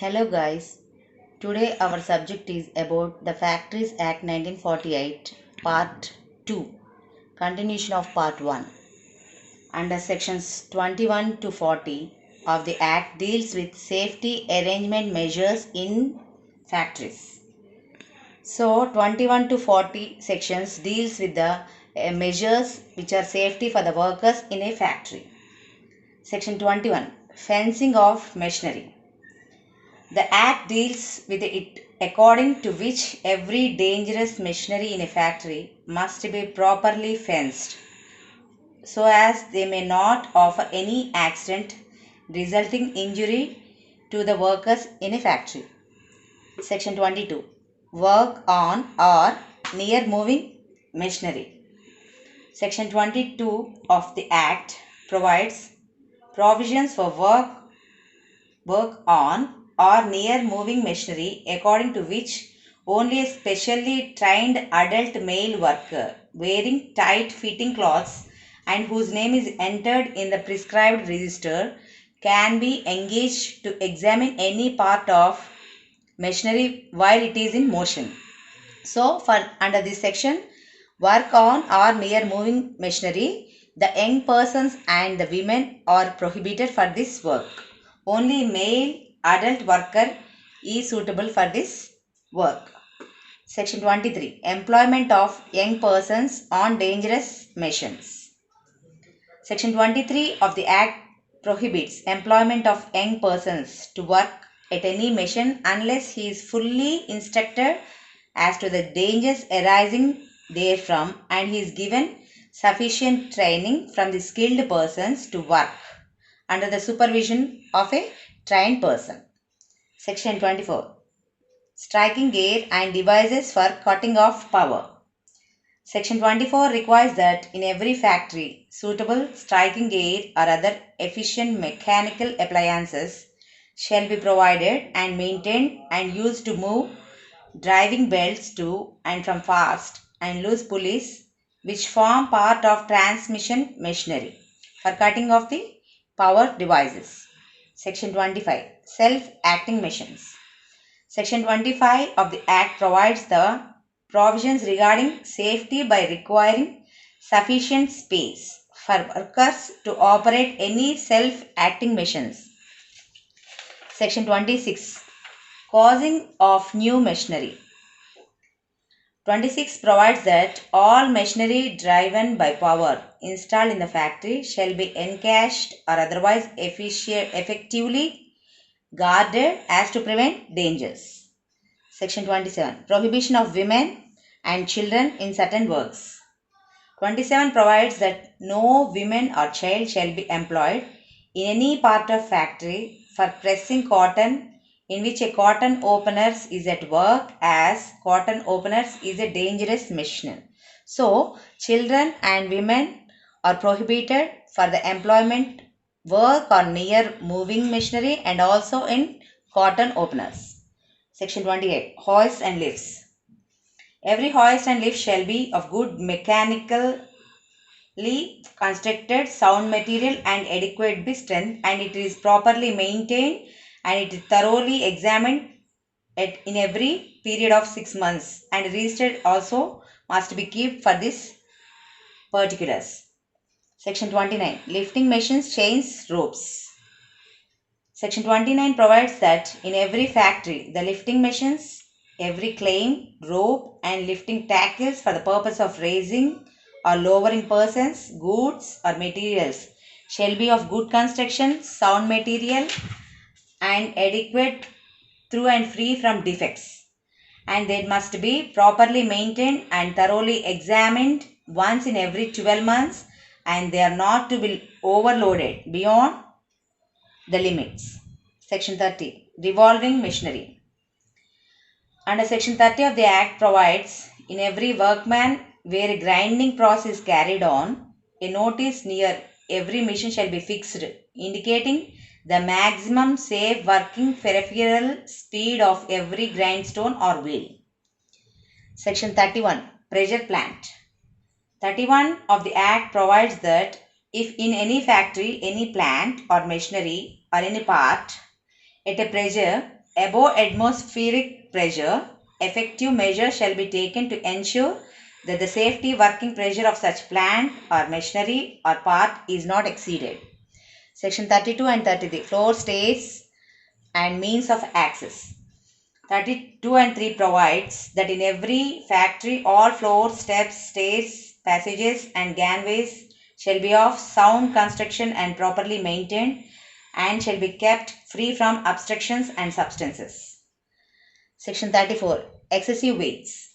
Hello guys, today our subject is about the Factories Act 1948 Part 2, continuation of Part 1. Under sections 21 to 40 of the Act deals with safety arrangement measures in factories. So 21 to 40 sections deals with the measures which are safety for the workers in a factory. Section 21, fencing of machinery. The Act deals with it according to which every dangerous machinery in a factory must be properly fenced so as they may not offer any accident resulting injury to the workers in a factory. Section 22. Work on or near moving machinery. Section 22 of the Act provides provisions for work on or near moving machinery according to which only a specially trained adult male worker wearing tight fitting clothes and whose name is entered in the prescribed register can be engaged to examine any part of machinery while it is in motion. So for under this section, work on or near moving machinery, the young persons and the women are prohibited for this work. Only male adult worker is suitable for this work. Section 23. Employment of young persons on dangerous machines. Section 23 of the Act prohibits employment of young persons to work at any machine unless he is fully instructed as to the dangers arising therefrom and he is given sufficient training from the skilled persons to work under the supervision of a trained person. Section 24. Striking gear and devices for cutting off power. Section 24 requires that in every factory, suitable striking gear or other efficient mechanical appliances shall be provided and maintained and used to move driving belts to and from fast and loose pulleys which form part of transmission machinery for cutting off the power devices. Section 25. Self-acting machines. Section 25 of the Act provides the provisions regarding safety by requiring sufficient space for workers to operate any self-acting machines. Section 26. Causing of new machinery. 26 provides that all machinery driven by power installed in the factory shall be encased or otherwise effectively guarded as to prevent dangers. Section 27. Prohibition of women and children in certain works. 27 provides that no women or child shall be employed in any part of factory for pressing cotton in which a cotton opener is at work, as cotton openers is a dangerous machine. So, children and women are prohibited for the employment work or near moving machinery and also in cotton openers. Section 28. Hoist and lifts. Every hoist and lift shall be of good mechanically constructed sound material and adequate by strength, and it is properly maintained and it is thoroughly examined in every period of 6 months and registered also must be kept for this particulars. Section 29. Lifting machines, chains, ropes. Section 29 provides that in every factory the lifting machines, every claim, rope and lifting tackles for the purpose of raising or lowering persons, goods or materials shall be of good construction, sound material and adequate through and free from defects, and they must be properly maintained and thoroughly examined once in every 12 months, and they are not to be overloaded beyond the limits. Section 30. Revolving machinery. Under Section 30 of the Act provides in every workman where a grinding process is carried on, a notice near every machine shall be fixed indicating the maximum safe working peripheral speed of every grindstone or wheel. Section 31. Pressure plant. 31 of the Act provides that if in any factory, any plant or machinery or any part at a pressure above atmospheric pressure, effective measures shall be taken to ensure that the safety working pressure of such plant or machinery or part is not exceeded. Section 32 and 33, floor states and means of access. 32 and 3 provides that in every factory all floors, steps, stairs, passages and gangways shall be of sound construction and properly maintained and shall be kept free from obstructions and substances. Section 34, excessive weights.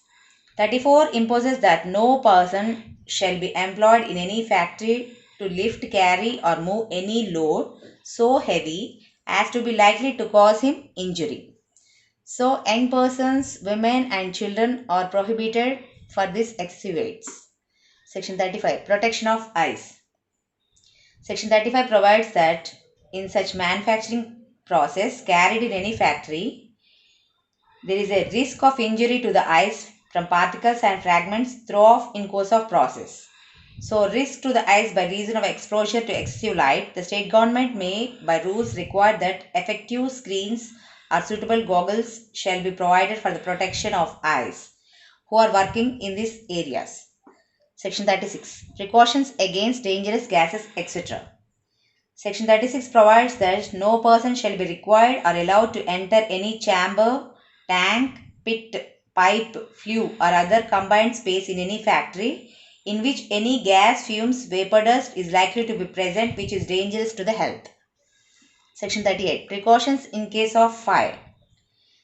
34 imposes that no person shall be employed in any factory to lift, carry or move any load so heavy as to be likely to cause him injury. So, young persons, women and children are prohibited for this excessive weights. Section 35, protection of eyes. Section 35 provides that in such manufacturing process carried in any factory, there is a risk of injury to the eyes from particles and fragments thrown off in course of process. So, risk to the eyes by reason of exposure to excessive light, the state government may by rules require that effective screens or suitable goggles shall be provided for the protection of eyes who are working in these areas. Section 36, precautions against dangerous gases, etc. Section 36 provides that no person shall be required or allowed to enter any chamber, tank, pit, pipe, flue or other combined space in any factory in which any gas, fumes, vapor dust is likely to be present which is dangerous to the health. Section 38, precautions in case of fire.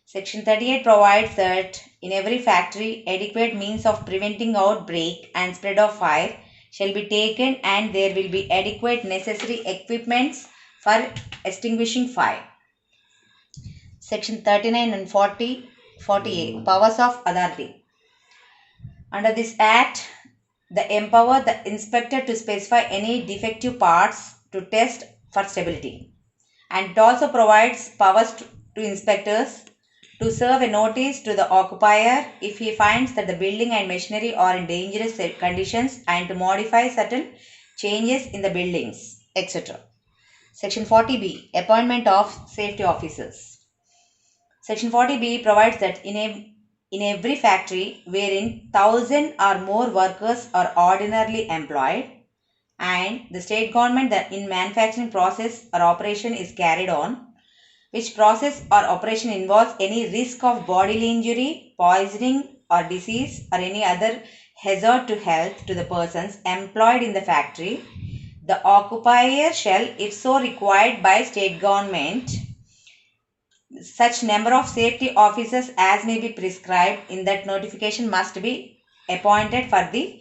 Section 38 provides that in every factory adequate means of preventing outbreak and spread of fire shall be taken and there will be adequate necessary equipments for extinguishing fire. Section 39 and 40A, powers of authority. Under this act, they empower the inspector to specify any defective parts to test for stability. And it also provides powers to inspectors to serve a notice to the occupier if he finds that the building and machinery are in dangerous conditions and to modify certain changes in the buildings, etc. Section 40B, appointment of safety officers. Section 40B provides that in every factory wherein 1,000 or more workers are ordinarily employed and the state government that in manufacturing process or operation is carried on, which process or operation involves any risk of bodily injury, poisoning or disease or any other hazard to health to the persons employed in the factory, the occupier shall, if so required by state government, such number of safety officers as may be prescribed in that notification must be appointed for the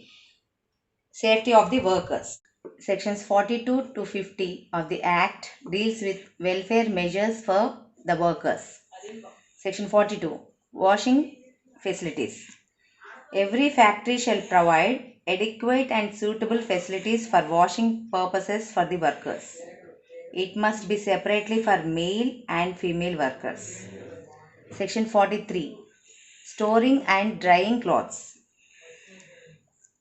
safety of the workers. Sections 42 to 50 of the Act deals with welfare measures for the workers. Section 42, washing facilities. Every factory shall provide adequate and suitable facilities for washing purposes for the workers. It must be separately for male and female workers. Section 43, storing and drying clothes.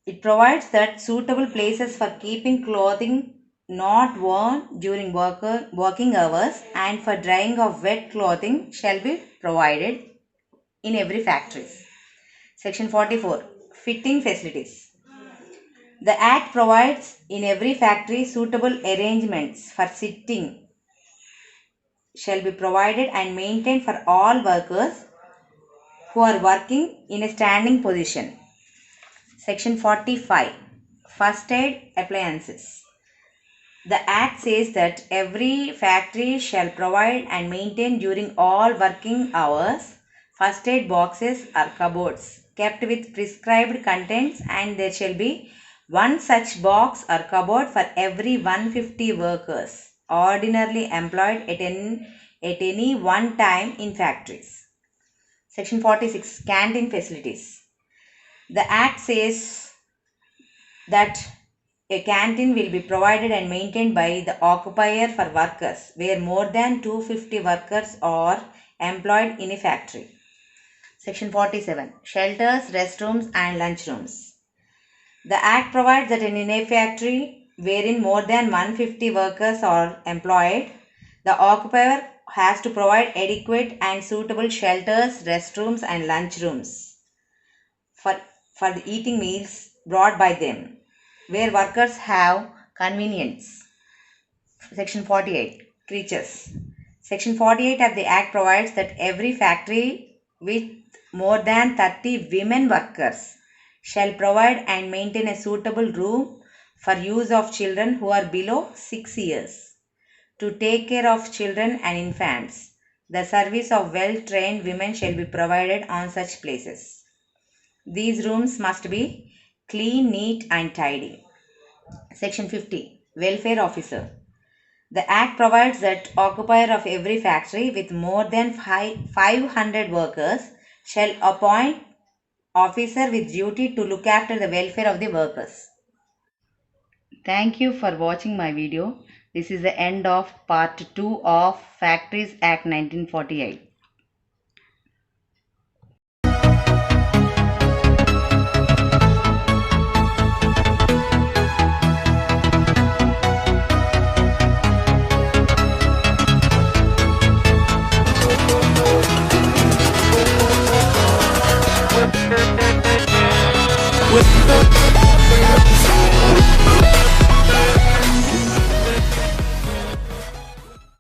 It provides that suitable places for keeping clothing not worn during working hours and for drying of wet clothing shall be provided in every factory. Section 44, fitting facilities. The Act provides in every factory suitable arrangements for sitting shall be provided and maintained for all workers who are working in a standing position. Section 45, first aid appliances. The Act says that every factory shall provide and maintain during all working hours first aid boxes or cupboards kept with prescribed contents and there shall be one such box or cupboard for every 150 workers ordinarily employed at any one time in factories. Section 46, canteen facilities. The Act says that a canteen will be provided and maintained by the occupier for workers where more than 250 workers are employed in a factory. Section 47, shelters, restrooms and lunchrooms. The Act provides that in a factory wherein more than 150 workers are employed, the occupier has to provide adequate and suitable shelters, restrooms, and lunchrooms for, for the eating meals brought by them, where workers have convenience. Section 48, Creatures. Section 48 of the Act provides that every factory with more than 30 women workers shall provide and maintain a suitable room for use of children who are below 6 years. To take care of children and infants, the service of well-trained women shall be provided on such places. These rooms must be clean, neat, and tidy. Section 50. Welfare Officer. The Act provides that occupier of every factory with more than 500 workers shall appoint officer with duty to look after the welfare of the workers. Thank you for watching my video. This is the end of part 2 of Factories Act 1948. With the